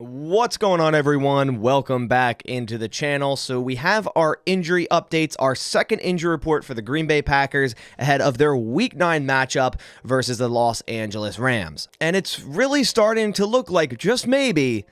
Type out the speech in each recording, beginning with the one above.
What's going on, everyone? Welcome back into the channel. So we have our injury updates, our second injury report for the Green Bay Packers ahead of their Week 9 matchup versus the Los Angeles Rams. And it's really starting to look like just maybe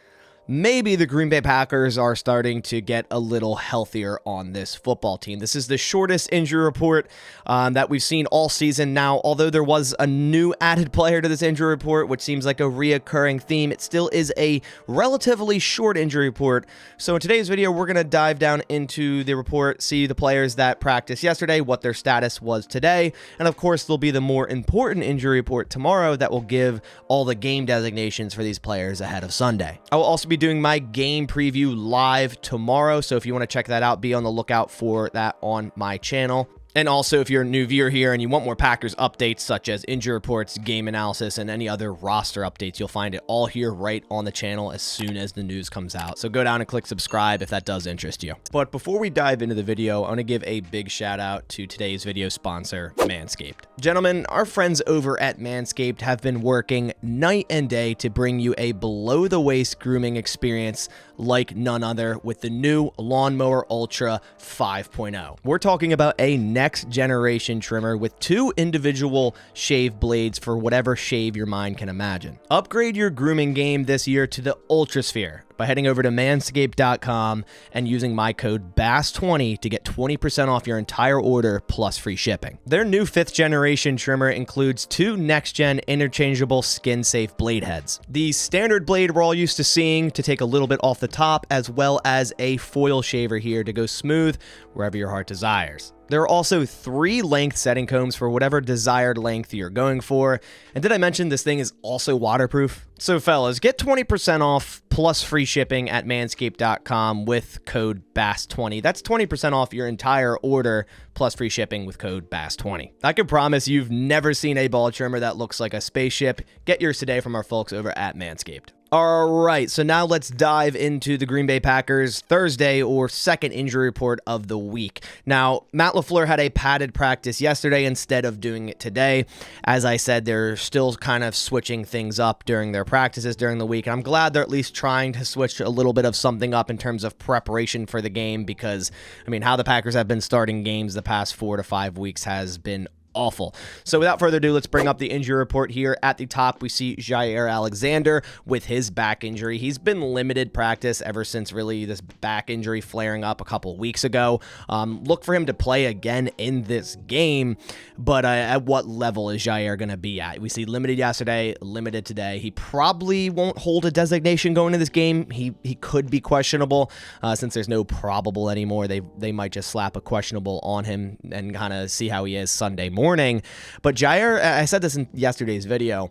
the Green Bay Packers are starting to get a little healthier on this football team. This is the shortest injury report that we've seen all season now. Although there was a new added player to this injury report, which seems like a reoccurring theme, it still is a relatively short injury report. So in today's video, we're going to dive down into the report, see the players that practiced yesterday, what their status was today, and of course, there'll be the more important injury report tomorrow that will give all the game designations for these players ahead of Sunday. I will also be doing my game preview live tomorrow, so if you want to check that out, be on the lookout for that on my channel. And also, if you're a new viewer here and you want more Packers updates such as injury reports, game analysis, and any other roster updates, you'll find it all here right on the channel as soon as the news comes out. So go down and click subscribe if that does interest you. But before we dive into the video, I want to give a big shout out to today's video sponsor, Manscaped. Gentlemen, our friends over at Manscaped have been working night and day to bring you a below-the-waist grooming experience like none other with the new Lawnmower Ultra 5.0. We're talking about a next generation trimmer with two individual shave blades for whatever shave your mind can imagine. Upgrade your grooming game this year to the Ultrasphere by heading over to manscaped.com and using my code BASS20 to get 20% off your entire order plus free shipping. Their new 5th generation trimmer includes two next-gen interchangeable skin-safe blade heads. The standard blade we're all used to seeing to take a little bit off the top, as well as a foil shaver here to go smooth wherever your heart desires. There are also 3 length setting combs for whatever desired length you're going for. And did I mention this thing is also waterproof? So fellas, get 20% off plus free shipping at manscaped.com with code BASS20. That's 20% off your entire order plus free shipping with code BASS20. I can promise you've never seen a ball trimmer that looks like a spaceship. Get yours today from our folks over at Manscaped. All right, so now let's dive into the Green Bay Packers Thursday or second injury report of the week. Now, Matt LaFleur had a padded practice yesterday instead of doing it today. As I said, they're still kind of switching things up during their practices during the week, and I'm glad they're at least trying to switch a little bit of something up in terms of preparation for the game because, I mean, how the Packers have been starting games the past 4 to 5 weeks has been awful. So without further ado, let's bring up the injury report here. At the top, we see Jaire Alexander with his back injury. He's been limited practice ever since really this back injury flaring up a couple weeks ago. Look for him to play again in this game, but at what level is Jaire going to be at? We see limited yesterday, limited today. He probably won't hold a designation going into this game. He could be questionable since there's no probable anymore. They might just slap a questionable on him and kind of see how he is Sunday morning. But Jaire, I said this in yesterday's video,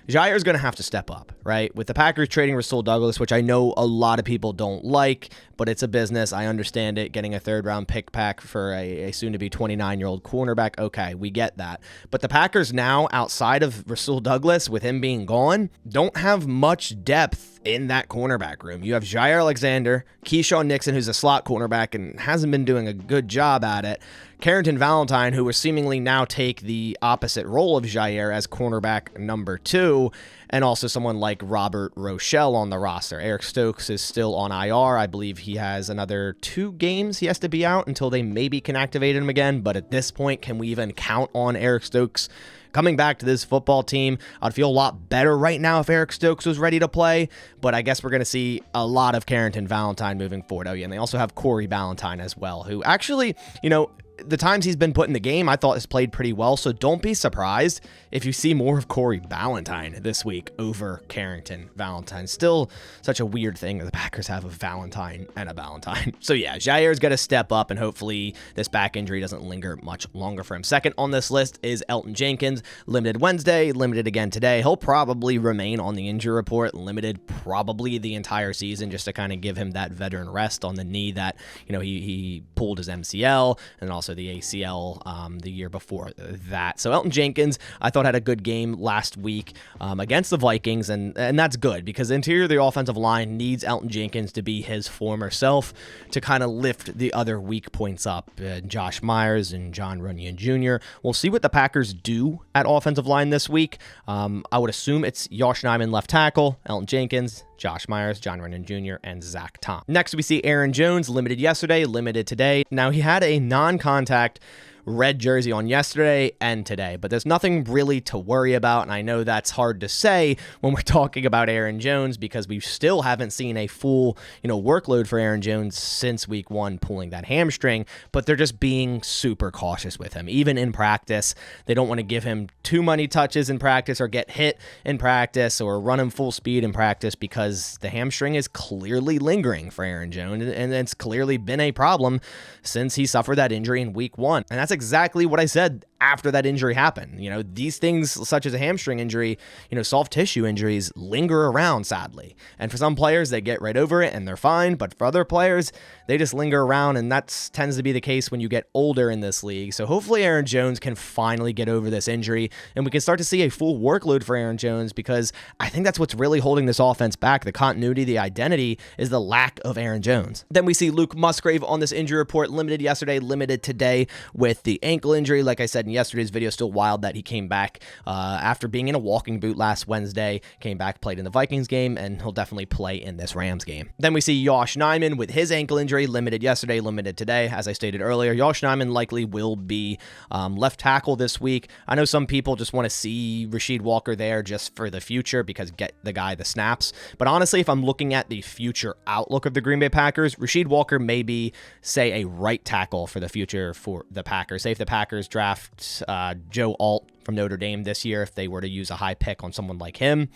Jaire is going to have to step up, right? With the Packers trading Rasul Douglas, which I know a lot of people don't like, but it's a business. I understand it. Getting a third-round pick pack for a soon-to-be 29-year-old cornerback, okay, we get that. But the Packers now, outside of Rasul Douglas, with him being gone, don't have much depth in that cornerback room. You have Jaire Alexander, Keyshawn Nixon, who's a slot cornerback and hasn't been doing a good job at it, Carrington Valentine, who will seemingly now take the opposite role of Jaire as cornerback number 2, and also someone like Robert Rochelle on the roster. Eric Stokes is still on IR. I believe he has another 2 games he has to be out until they maybe can activate him again, but at this point, can we even count on Eric Stokes coming back to this football team? I'd feel a lot better right now if Eric Stokes was ready to play, but I guess we're going to see a lot of Carrington Valentine moving forward. Oh, yeah, and they also have Corey Ballantyne as well, who actually, you know, the times he's been put in the game, I thought has played pretty well, so don't be surprised if you see more of Corey Ballantyne this week over Carrington Valentine. Still such a weird thing that the Packers have a Valentine and a Ballantyne. So yeah, Jaire's got to step up, and hopefully this back injury doesn't linger much longer for him. Second on this list is Elgton Jenkins, limited Wednesday, limited again today. He'll probably remain on the injury report, limited probably the entire season, just to kind of give him that veteran rest on the knee that, you know, he pulled his MCL and also the ACL the year before that. So Elgton Jenkins, I thought, had a good game last week against the Vikings, and that's good because the interior of the offensive line needs Elgton Jenkins to be his former self to kind of lift the other weak points up. Josh Myers and John Runyon Jr. We'll see what the Packers do at offensive line this week. I would assume it's Josh Nijman left tackle, Elgton Jenkins, Josh Myers, John Rennan Jr., and Zach Tom. Next, we see Aaron Jones, limited yesterday, limited today. Now, he had a non-contact red jersey on yesterday and today, but there's nothing really to worry about, and I know that's hard to say when we're talking about Aaron Jones because we still haven't seen a full, workload for Aaron Jones since week 1 pulling that hamstring, but they're just being super cautious with him. Even in practice, they don't want to give him too many touches in practice or get hit in practice or run him full speed in practice because the hamstring is clearly lingering for Aaron Jones, and it's clearly been a problem since he suffered that injury in week 1, and that's exactly what I said after that injury happened. These things such as a hamstring injury, soft tissue injuries linger around, sadly. And for some players, they get right over it and they're fine. But for other players, they just linger around. And that tends to be the case when you get older in this league. So hopefully Aaron Jones can finally get over this injury and we can start to see a full workload for Aaron Jones, because I think that's what's really holding this offense back. The continuity, the identity is the lack of Aaron Jones. Then we see Luke Musgrave on this injury report, limited yesterday, limited today with the ankle injury. Like I said in yesterday's video, still wild that he came back after being in a walking boot last Wednesday, came back, played in the Vikings game, and he'll definitely play in this Rams game. Then we see Josh Nijman with his ankle injury, limited yesterday, limited today. As I stated earlier, Josh Nijman likely will be left tackle this week. I know some people just want to see Rasheed Walker there just for the future because get the guy the snaps. But honestly, if I'm looking at the future outlook of the Green Bay Packers, Rasheed Walker may be, say, a right tackle for the future for the Packers. Say if the Packers draft Joe Alt from Notre Dame this year, if they were to use a high pick on someone like him,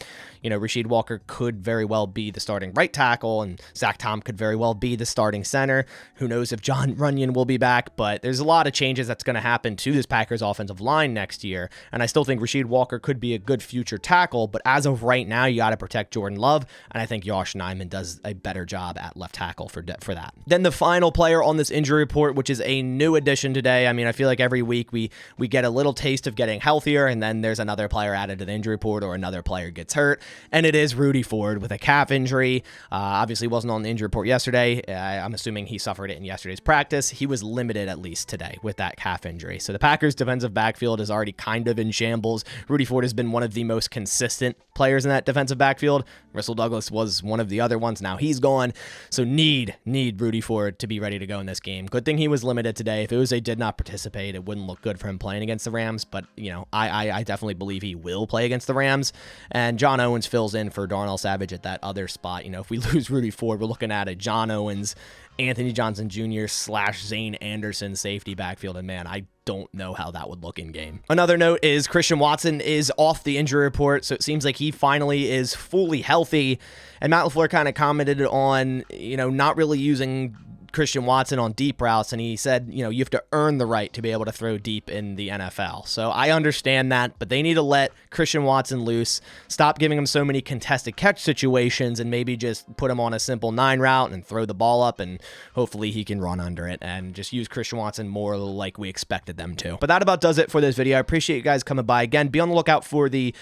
Rasheed Walker could very well be the starting right tackle, and Zach Tom could very well be the starting center. Who knows if John Runyon will be back, but there's a lot of changes that's going to happen to this Packers offensive line next year, and I still think Rasheed Walker could be a good future tackle, but as of right now, you got to protect Jordan Love, and I think Josh Nijman does a better job at left tackle for that. Then the final player on this injury report, which is a new addition today. I mean, I feel like every week we get a little taste of getting healthier, and then there's another player added to the injury report or another player gets hurt, and it is Rudy Ford with a calf injury. Obviously wasn't on the injury report yesterday. I'm assuming he suffered it in yesterday's practice. He was limited at least today with that calf injury. So the Packers defensive backfield is already kind of in shambles. Rudy Ford has been one of the most consistent players in that defensive backfield. Russell Douglas was one of the other ones. Now he's gone. So need Rudy Ford to be ready to go in this game. Good thing he was limited today. If Uze did not participate, it wouldn't look good for him playing against the Rams, but I definitely believe he will play against the Rams. And John Owens fills in for Darnell Savage at that other spot. If we lose Rudy Ford, we're looking at a John Owens, Anthony Johnson Jr. / Zane Anderson safety backfield, and man, I don't know how that would look in game. Another note is Christian Watson is off the injury report, so it seems like he finally is fully healthy. And Matt LaFleur kind of commented on, not really using Christian Watson on deep routes, and he said, you have to earn the right to be able to throw deep in the NFL. So I understand that, but they need to let Christian Watson loose, stop giving him so many contested catch situations, and maybe just put him on a simple 9 route and throw the ball up, and hopefully he can run under it, and just use Christian Watson more like we expected them to. But that about does it for this video. I appreciate you guys coming by. Again, be on the lookout for the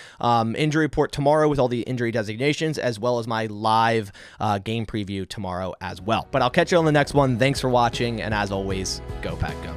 injury report tomorrow with all the injury designations, as well as my live game preview tomorrow as well. But I'll catch you on the next one. Thanks for watching, and as always, go Pack Go.